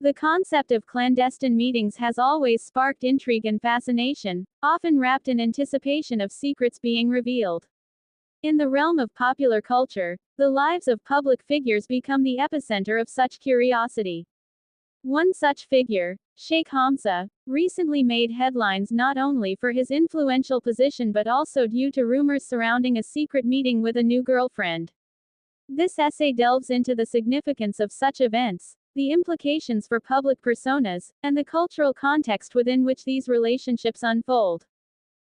The concept of clandestine meetings has always sparked intrigue and fascination, often wrapped in anticipation of secrets being revealed. In the realm of popular culture, the lives of public figures become the epicenter of such curiosity. One such figure, Sheikh Hamdan, recently made headlines not only for his influential position but also due to rumors surrounding a secret meeting with a new girlfriend. This essay delves into the significance of such events, the implications for public personas, and the cultural context within which these relationships unfold.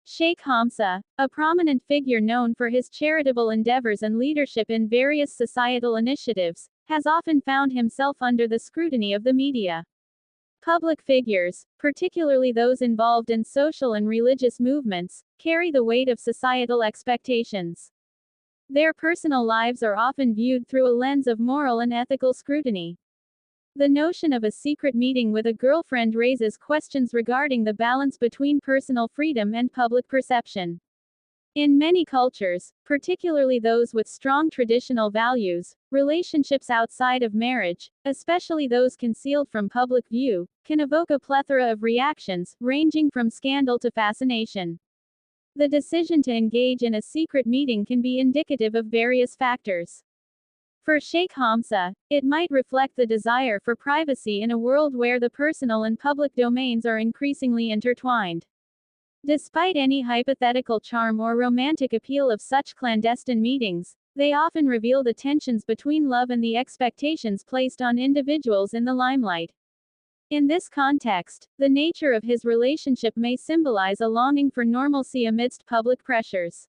Sheikh Hamdan, a prominent figure known for his charitable endeavors and leadership in various societal initiatives, has often found himself under the scrutiny of the media. Public figures, particularly those involved in social and religious movements, carry the weight of societal expectations. Their personal lives are often viewed through a lens of moral and ethical scrutiny. The notion of a secret meeting with a girlfriend raises questions regarding the balance between personal freedom and public perception. In many cultures, particularly those with strong traditional values, relationships outside of marriage, especially those concealed from public view, can evoke a plethora of reactions, ranging from scandal to fascination. The decision to engage in a secret meeting can be indicative of various factors. For Sheikh Hamdan, it might reflect the desire for privacy in a world where the personal and public domains are increasingly intertwined. Despite any hypothetical charm or romantic appeal of such clandestine meetings, they often reveal the tensions between love and the expectations placed on individuals in the limelight. In this context, the nature of his relationship may symbolize a longing for normalcy amidst public pressures.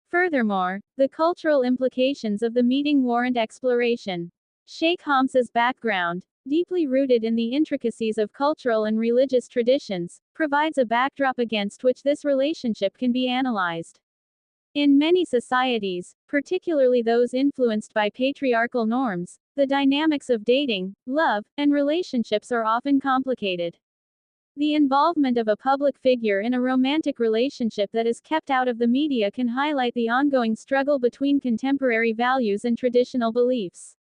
Furthermore, the cultural implications of the meeting warrant exploration. Sheikh Hamdan's background, deeply rooted in the intricacies of cultural and religious traditions, provides a backdrop against which this relationship can be analyzed. In many societies, particularly those influenced by patriarchal norms, the dynamics of dating, love, and relationships are often complicated. The involvement of a public figure in a romantic relationship that is kept out of the media can highlight the ongoing struggle between contemporary values and traditional beliefs.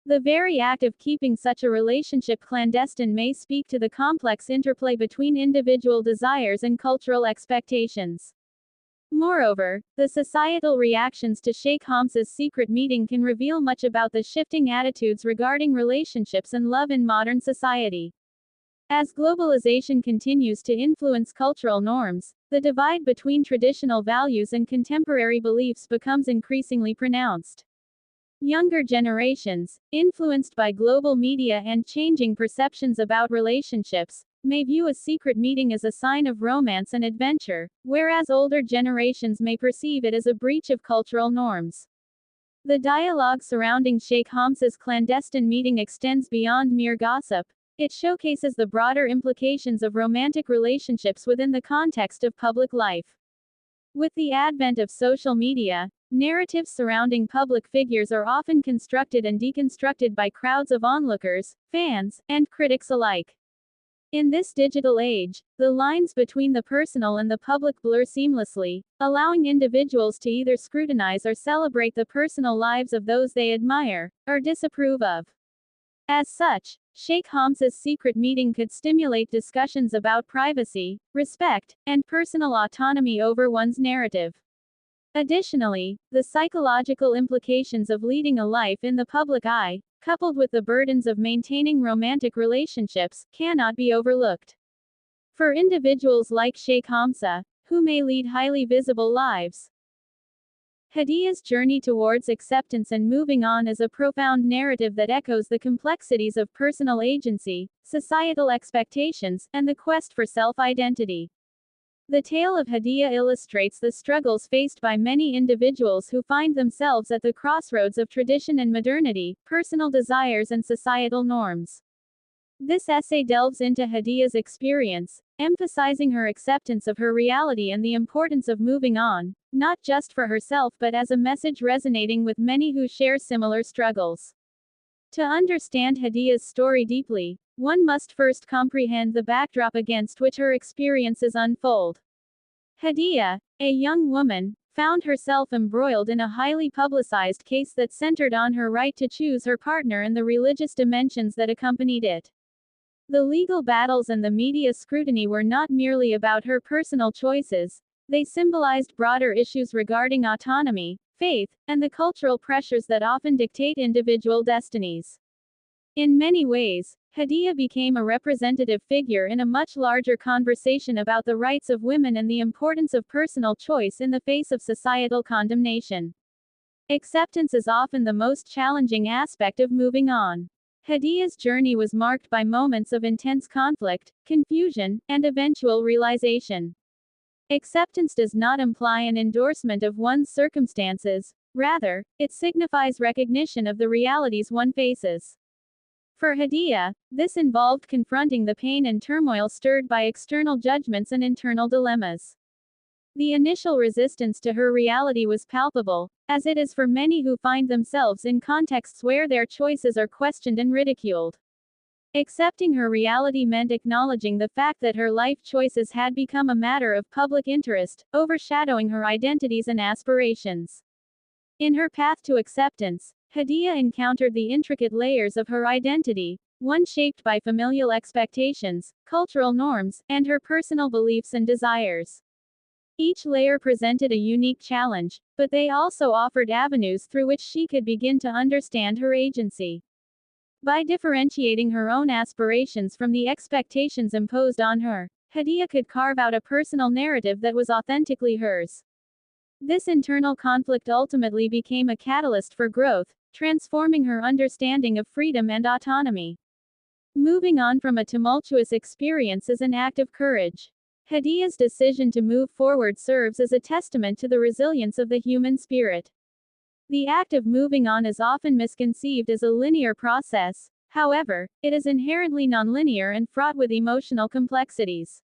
The very act of keeping such a relationship clandestine may speak to the complex interplay between individual desires and cultural expectations. Moreover, the societal reactions to Sheikh Hamdan's secret meeting can reveal much about the shifting attitudes regarding relationships and love in modern society. As globalization continues to influence cultural norms, the divide between traditional values and contemporary beliefs becomes increasingly pronounced. Younger generations, influenced by global media and changing perceptions about relationships, may view a secret meeting as a sign of romance and adventure, whereas older generations may perceive it as a breach of cultural norms. The dialogue surrounding Sheikh Hamdan's clandestine meeting extends beyond mere gossip. It showcases the broader implications of romantic relationships within the context of public life. With the advent of social media, narratives surrounding public figures are often constructed and deconstructed by crowds of onlookers, fans, and critics alike. In this digital age, the lines between the personal and the public blur seamlessly, allowing individuals to either scrutinize or celebrate the personal lives of those they admire, or disapprove of. As such, Sheikh Hamdan's secret meeting could stimulate discussions about privacy, respect, and personal autonomy over one's narrative. Additionally, the psychological implications of leading a life in the public eye, coupled with the burdens of maintaining romantic relationships, cannot be overlooked. For individuals like Sheikh Hamdan, who may lead highly visible lives, Haadiya's journey towards acceptance and moving on is a profound narrative that echoes the complexities of personal agency, societal expectations, and the quest for self-identity. The tale of Haadiya illustrates the struggles faced by many individuals who find themselves at the crossroads of tradition and modernity, personal desires and societal norms. This essay delves into Haadiya's experience, emphasizing her acceptance of her reality and the importance of moving on, not just for herself but as a message resonating with many who share similar struggles. To understand Haadiya's story deeply, one must first comprehend the backdrop against which her experiences unfold. Haadiya, a young woman, found herself embroiled in a highly publicized case that centered on her right to choose her partner and the religious dimensions that accompanied it. The legal battles and the media scrutiny were not merely about her personal choices, they symbolized broader issues regarding autonomy, faith, and the cultural pressures that often dictate individual destinies. In many ways, Haadiya became a representative figure in a much larger conversation about the rights of women and the importance of personal choice in the face of societal condemnation. Acceptance is often the most challenging aspect of moving on. Haadiya's journey was marked by moments of intense conflict, confusion, and eventual realization. Acceptance does not imply an endorsement of one's circumstances, rather, it signifies recognition of the realities one faces. For Haadiya, this involved confronting the pain and turmoil stirred by external judgments and internal dilemmas. The initial resistance to her reality was palpable, as it is for many who find themselves in contexts where their choices are questioned and ridiculed. Accepting her reality meant acknowledging the fact that her life choices had become a matter of public interest, overshadowing her identities and aspirations. In her path to acceptance, Haadiya encountered the intricate layers of her identity, one shaped by familial expectations, cultural norms, and her personal beliefs and desires. Each layer presented a unique challenge, but they also offered avenues through which she could begin to understand her agency. By differentiating her own aspirations from the expectations imposed on her, Haadiya could carve out a personal narrative that was authentically hers. This internal conflict ultimately became a catalyst for growth, transforming her understanding of freedom and autonomy. Moving on from a tumultuous experience is an act of courage. Haadiya's decision to move forward serves as a testament to the resilience of the human spirit. The act of moving on is often misconceived as a linear process, however, it is inherently nonlinear and fraught with emotional complexities.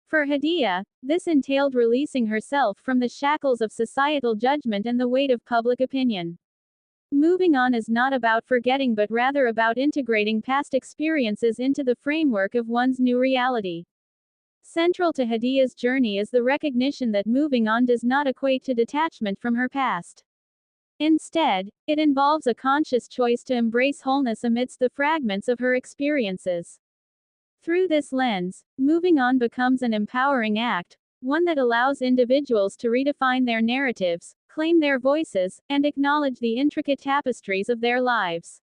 For Haadiya, this entailed releasing herself from the shackles of societal judgment and the weight of public opinion. Moving on is not about forgetting but rather about integrating past experiences into the framework of one's new reality. Central to Haadiya's journey is the recognition that moving on does not equate to detachment from her past. Instead, it involves a conscious choice to embrace wholeness amidst the fragments of her experiences. Through this lens, moving on becomes an empowering act, one that allows individuals to redefine their narratives, claim their voices, and acknowledge the intricate tapestries of their lives.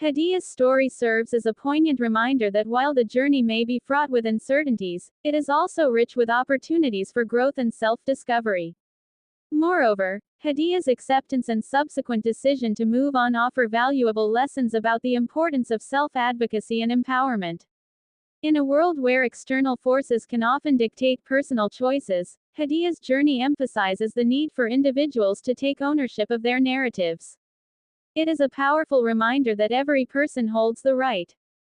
Haadiya's story serves as a poignant reminder that while the journey may be fraught with uncertainties, it is also rich with opportunities for growth and self-discovery. Moreover, Haadiya's acceptance and subsequent decision to move on offer valuable lessons about the importance of self-advocacy and empowerment. In a world where external forces can often dictate personal choices, Haadiya's journey emphasizes the need for individuals to take ownership of their narratives. It is a powerful reminder that every person holds the right,